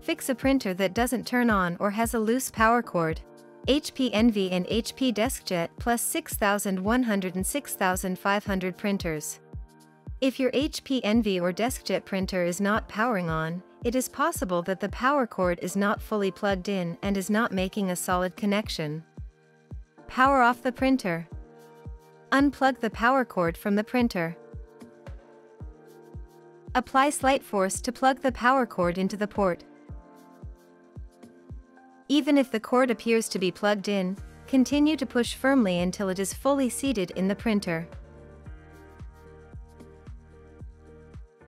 Fix a printer that doesn't turn on or has a loose power cord. HP Envy and HP DeskJet plus 6100 and 6500 printers. If your HP Envy or DeskJet printer is not powering on, it is possible that the power cord is not fully plugged in and is not making a solid connection. Power off the printer. Unplug the power cord from the printer. Apply slight force to plug the power cord into the port. Even if the cord appears to be plugged in, continue to push firmly until it is fully seated in the printer.